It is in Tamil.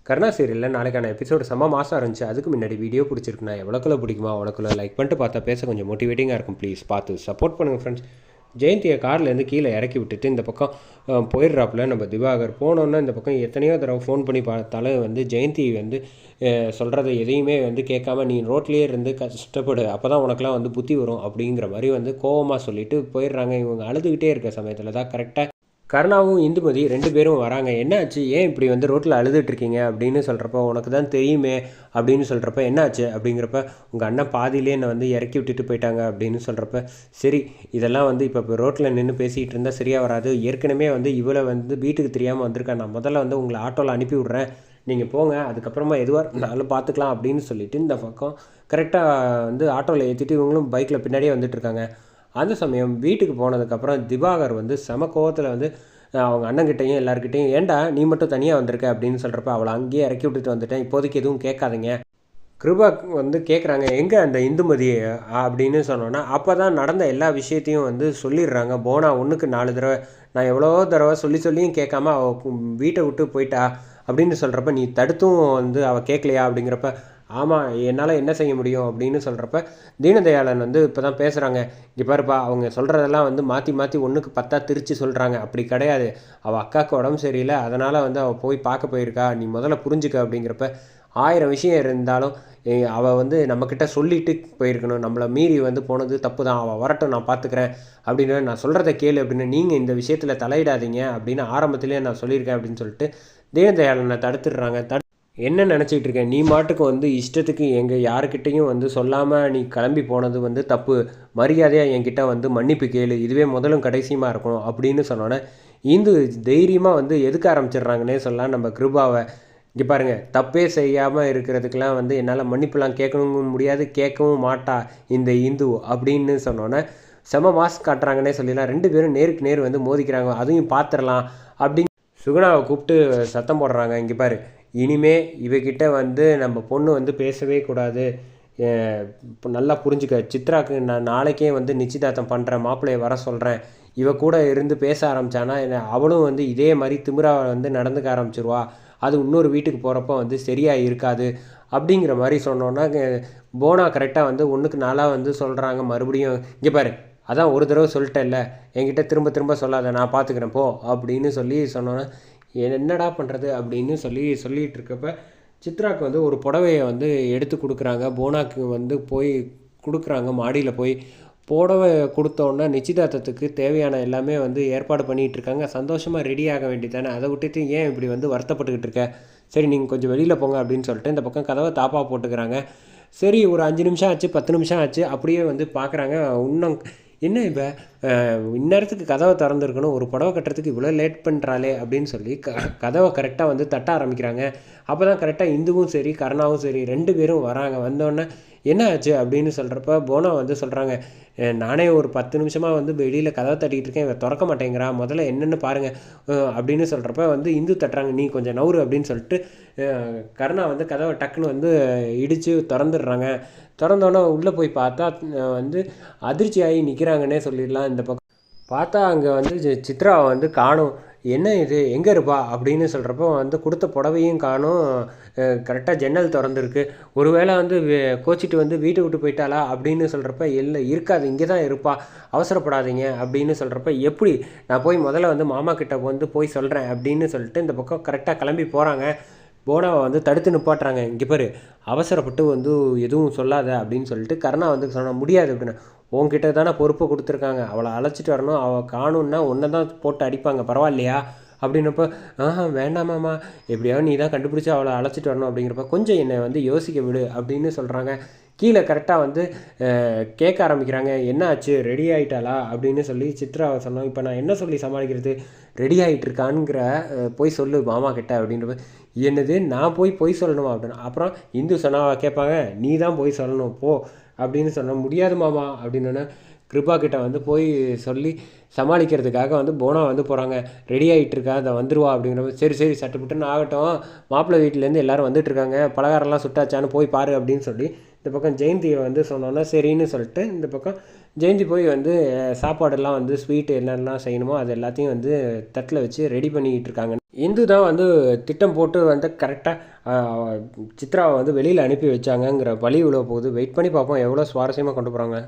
கருணா சீரியலில் நாளைக்கான எபிசோடு செம்ம மாதம் இருந்துச்சு. அதுக்கு முன்னாடி வீடியோ பிடிச்சிருக்குண்ணா எவ்வளோக்குள்ள பிடிக்குமா அவ்வளோக்குள்ள லைக் பண்ணிட்டு பார்த்தா பேச கொஞ்சம் மோட்டிவேட்டிங்காக இருக்கும். ப்ளீஸ் பார்த்து சப்போர்ட் பண்ணுங்கள் ஃப்ரெண்ட்ஸ். ஜெயந்தியை கார்லேருந்து கீழே இறக்கி விட்டுட்டு இந்த பக்கம் போயிடுறாப்புல நம்ம திவாகர். போனோன்னா இந்த பக்கம் எத்தனையோ தடவை ஃபோன் பண்ணி பார்த்தாலும் ஜெயந்தி சொல்கிறத எதையுமே கேட்காம நீ ரோட்லேயே இருந்து கஷ்டப்படு, அப்போ தான் உனக்குலாம் புத்தி வரும் அப்படிங்கிற மாதிரி கோவமாக சொல்லிட்டு போயிடுறாங்க. இவங்க அழுதுகிட்டே இருக்க சமயத்தில் தான் கரெக்டாக கருணாவும் இந்துமதி 2 பேரும் வராங்க. என்னாச்சு, ஏன் இப்படி ரோட்டில் அழுதுட்ருக்கீங்க அப்படின்னு சொல்கிறப்ப, உனக்கு தான் தெரியுமே அப்படின்னு சொல்கிறப்ப, என்னாச்சு அப்படிங்கிறப்ப, உங்கள் அண்ணன் பாதியிலே என்னை இறக்கி விட்டுட்டு போயிட்டாங்க அப்படின்னு சொல்கிறப்ப, சரி இதெல்லாம் இப்போ ரோட்டில் நின்று பேசிகிட்டு இருந்தால் சரியாக வராது. ஏற்கனவே இவளை வீட்டுக்கு தெரியாமல் வந்திருக்கேன். நான் முதல்ல உங்களை ஆட்டோவில் அனுப்பி விட்றேன், நீங்கள் போங்க, அதுக்கப்புறமா எதுவாக இருந்தாலும் பார்த்துக்கலாம் அப்படின்னு சொல்லிவிட்டு இந்த பக்கம் கரெக்டாக ஆட்டோவில் ஏற்றிட்டு இவங்களும் பைக்கில் பின்னாடியே வந்துட்டுருக்காங்க. அந்த சமயம் வீட்டுக்கு போனதுக்கப்புறம் திவாகர் செம கோவத்தில் அவங்க அண்ணன்கிட்டையும் எல்லாருக்கிட்டையும், ஏன்டா நீ மட்டும் தனியாக வந்திருக்க அப்படின்னு சொல்கிறப்ப, அவளை அங்கேயே இறக்கி விட்டுட்டு வந்துட்டேன், இப்போதைக்கு எதுவும் கேட்காதீங்க. கிருபா கேட்குறாங்க, எங்கே அந்த இந்துமதி அப்படின்னு சொன்னோன்னா, அப்போ தான் நடந்த எல்லா விஷயத்தையும் சொல்லிடுறாங்க. போனா 1க்கு 4 தடவை, நான் எவ்வளோ தடவை சொல்லியும் கேட்காம அவள் வீட்டை விட்டு போயிட்டா அப்படின்னு சொல்கிறப்ப, நீ தடுத்தும் அவள் கேட்கலையா அப்படிங்கிறப்ப, ஆமாம் என்னால் என்ன செய்ய முடியும் அப்படின்னு சொல்கிறப்ப, தீனதயாளன் இப்போ தான் பேசுகிறாங்க. இங்கே பாருப்பா, அவங்க சொல்கிறதெல்லாம் மாற்றி 1க்கு 10 திரிச்சு சொல்கிறாங்க. அப்படி கிடையாது, அவள் அக்காவுக்கு உடம்பு சரியில்லை, அதனால் அவள் போய் பார்க்க போயிருக்கா, நீ முதல்ல புரிஞ்சுக்க அப்படிங்கிறப்ப, 1000 விஷயம் இருந்தாலும் அவள் நம்மக்கிட்ட சொல்லிட்டு போயிருக்கணும். நம்மளை மீறி போனது தப்பு தான், அவள் வரட்டும் நான் பார்த்துக்கிறேன் அப்படின்னு, நான் சொல்கிறத கேளு அப்படின்னு, நீங்கள் இந்த விஷயத்தில் தலையிடாதீங்க அப்படின்னு ஆரம்பத்திலே நான் சொல்லியிருக்கேன் அப்படின்னு சொல்லிட்டு தீனதயாளனை தடுத்துடுறாங்க. என்ன நினச்சிக்கிட்டு இருக்கேன், நீ மாட்டுக்கு இஷ்டத்துக்கு எங்கள் யாருக்கிட்டையும் சொல்லாமல் நீ கிளம்பி போனது தப்பு, மரியாதையாக என்கிட்ட மன்னிப்பு கேளு, இதுவே முதலும் கடைசியுமாக இருக்கணும் அப்படின்னு சொன்னோன்னே இந்து தைரியமாக எதுக்க ஆரம்பிச்சிடுறாங்கன்னே சொல்லலாம் நம்ம கிருபாவை. இங்கே பாருங்கள், தப்பே செய்யாமல் இருக்கிறதுக்கெலாம் என்னால் மன்னிப்புலாம் கேட்கவும் முடியாது, கேட்கவும் மாட்டா இந்த இந்து அப்படின்னு சொன்னோன்னே செம மாஸ்க் காட்டுறாங்கன்னே சொல்லிடலாம். 2 பேரும் நேருக்கு நேர் மோதிக்கிறாங்க. அதையும் பார்த்துடலாம் அப்படின்னு சுகுணாவை கூப்பிட்டு சத்தம் போடுறாங்க. இங்கே பாரு, இனிமே இவகிட்ட நம்ம பொண்ணு பேசவே கூடாது, இப்போ நல்லா புரிஞ்சுக்க. சித்ராவுக்கு நான் நாளைக்கே நிச்சயதார்த்தம் பண்ணுறேன், மாப்பிள்ளையை வர சொல்கிறேன், இவ கூட இருந்து பேச ஆரம்பித்தானா அவளும் இதே மாதிரி திமிராவை நடந்துக்க ஆரம்பிச்சிருவா, அது இன்னொரு வீட்டுக்கு போகிறப்ப சரியாக இருக்காது அப்படிங்கிற மாதிரி சொன்னோன்னா, போனா கரெக்டாக 1க்கு 4 சொல்கிறாங்க. மறுபடியும் இங்கே பாரு, அதான் ஒரு தடவை சொல்லிட்டேன்ல, என்கிட்ட திரும்ப திரும்ப சொல்லாத, நான் பார்த்துக்கிறேன் போ அப்படின்னு சொன்னோன்னா, என்னடா பண்ணுறது அப்படின்னு சொல்லிகிட்டு இருக்கப்ப, சித்ராவுக்கு ஒரு புடவையை எடுத்து கொடுக்குறாங்க. போனாக்கு போய் கொடுக்குறாங்க. மாடியில் போய் புடவை கொடுத்தோன்னா நிச்சயதார்த்தத்துக்கு தேவையான எல்லாமே ஏற்பாடு பண்ணிகிட்டு இருக்காங்க. சந்தோஷமாக ரெடி ஆக வேண்டியதானே, அதை விட்டுட்டு ஏன் இப்படி வருத்தப்பட்டுக்கிட்டு இருக்க, சரி நீங்கள் கொஞ்சம் வெளியில் போங்க அப்படின்னு சொல்லிட்டு இந்த பக்கம் கதவை தாப்பா போட்டுக்கிறாங்க. சரி ஒரு 5 நிமிஷம் ஆச்சு, 10 நிமிஷம் ஆச்சு, அப்படியே பார்க்குறாங்க. இன்னும் என்ன இப்போ இந்நேரத்துக்கு கதவை திறந்துருக்கணும், ஒரு புடவை கட்டுறதுக்கு இவ்வளோ லேட் பண்ணுறாளே அப்படின்னு சொல்லி கதவை கரெக்டாக தட்ட ஆரம்பிக்கிறாங்க. அப்போ தான் கரெக்டாக இந்துவும் சரி கருணாவும் சரி 2 பேரும் வராங்க. வந்தோடனே என்ன ஆச்சு அப்படின்னு சொல்கிறப்ப, போனா சொல்கிறாங்க, நானே ஒரு 10 நிமிஷமாக வெளியில் கதவை தட்டிக்கிட்டு இருக்கேன், இவன் திறக்க மாட்டேங்கிறா, முதல்ல என்னென்னு பாருங்கள் அப்படின்னு சொல்கிறப்ப இந்து தட்டுறாங்க, நீ கொஞ்சம் நவுறு அப்படின்னு சொல்லிட்டு கருணா கதவை டக்குன்னு இடித்து திறந்துடுறாங்க. திறந்தோன்னே உள்ளே போய் பார்த்தா அதிர்ச்சியாகி நிற்கிறாங்கன்னே சொல்லிடலாம். இந்த பக்கம் பார்த்தா அங்கே சித்ராவை காணும். என்ன இது, எங்கே இருப்பா அப்படின்னு சொல்கிறப்போ கொடுத்த புடவையும் காணும், கரெக்டாக ஜன்னல் திறந்துருக்கு, ஒருவேளை கோச்சிட்டு வீட்டை விட்டு போயிட்டாளா அப்படின்னு சொல்கிறப்ப, இல்லை இருக்காது, இங்கே தான் இருப்பா, அவசரப்படாதீங்க அப்படின்னு சொல்கிறப்ப, எப்படி நான் போய் முதல்ல மாமா கிட்ட போய் சொல்கிறேன் அப்படின்னு சொல்லிட்டு இந்த பக்கம் கரெக்டாக கிளம்பி போகிறாங்க. போனாவை தடுத்து நிப்பாட்டுறாங்க. இங்கே பாரு, அவசரப்பட்டு எதுவும் சொல்லாத அப்படின்னு சொல்லிட்டு கருணா சொன்ன முடியாது அப்படின்னு, உன்கிட்ட தானே பொறுப்பை கொடுத்துருக்காங்க, அவளை அழைச்சிட்டு வரணும், அவள் காணுன்னா ஒன்றை தான் போட்டு அடிப்பாங்க, பரவாயில்லையா அப்படின்னப்போ, வேண்டாமாம்மா, எப்படியாவது நீ தான் கண்டுபிடிச்சி அவளை அழைச்சிட்டு வரணும் அப்படிங்கிறப்ப, கொஞ்சம் என்னை யோசிக்க விடு அப்படின்னு சொல்கிறாங்க. கீழே கரெக்டாக கேட்க ஆரம்பிக்கிறாங்க, என்ன ஆச்சு, ரெடி ஆகிட்டாளா அப்படின்னு சொல்லி சித்ராவை சொன்னோம். இப்போ நான் என்ன சொல்லி சமாளிக்கிறது, ரெடி ஆகிட்டு இருக்கான்ங்கிற, போய் சொல்லு மாமா கிட்ட அப்படின்றப்ப, என்னது நான் போய் சொல்லணுமா அப்படின்னு, அப்புறம் இந்து சொன்னாவா கேட்பாங்க, நீ தான் போய் சொல்லணும் போ அப்படின்னு சொன்னால், முடியாது மாமா அப்படின்னோடனே கிருபா கிட்ட போய் சொல்லி சமாளிக்கிறதுக்காக போனா போகிறாங்க. ரெடி ஆகிட்டு இருக்கா, அதை வந்துடுவா அப்படிங்கிறப்ப, சரி சட்டுப்புட்டுன்னு ஆகட்டும், மாப்பிள்ளை வீட்டிலேருந்து எல்லோரும் வந்துட்டுருக்காங்க, பலகாரம்லாம் சுட்டாச்சான்னு போய் பாரு அப்படின்னு சொல்லி இந்த பக்கம் ஜெயந்தியை சொன்னோன்னா சரின்னு சொல்லிட்டு இந்த பக்கம் ஜெயந்தி போய் வந்து சாப்பாடெல்லாம் வந்து ஸ்வீட்டு என்னென்னலாம் செய்யணுமோ அது எல்லாத்தையும் வந்து தட்டில் வச்சு ரெடி பண்ணிக்கிட்டு இருக்காங்க. இந்து தான் வந்து திட்டம் போட்டு வந்து கரெக்டாக சித்ராவை வந்து வெளியில் அனுப்பி வச்சாங்கங்கிற பழி விழ போகுது. வெயிட் பண்ணி பார்ப்போம் எவ்வளோ சுவாரஸ்யமாக கொண்டு போகிறாங்க.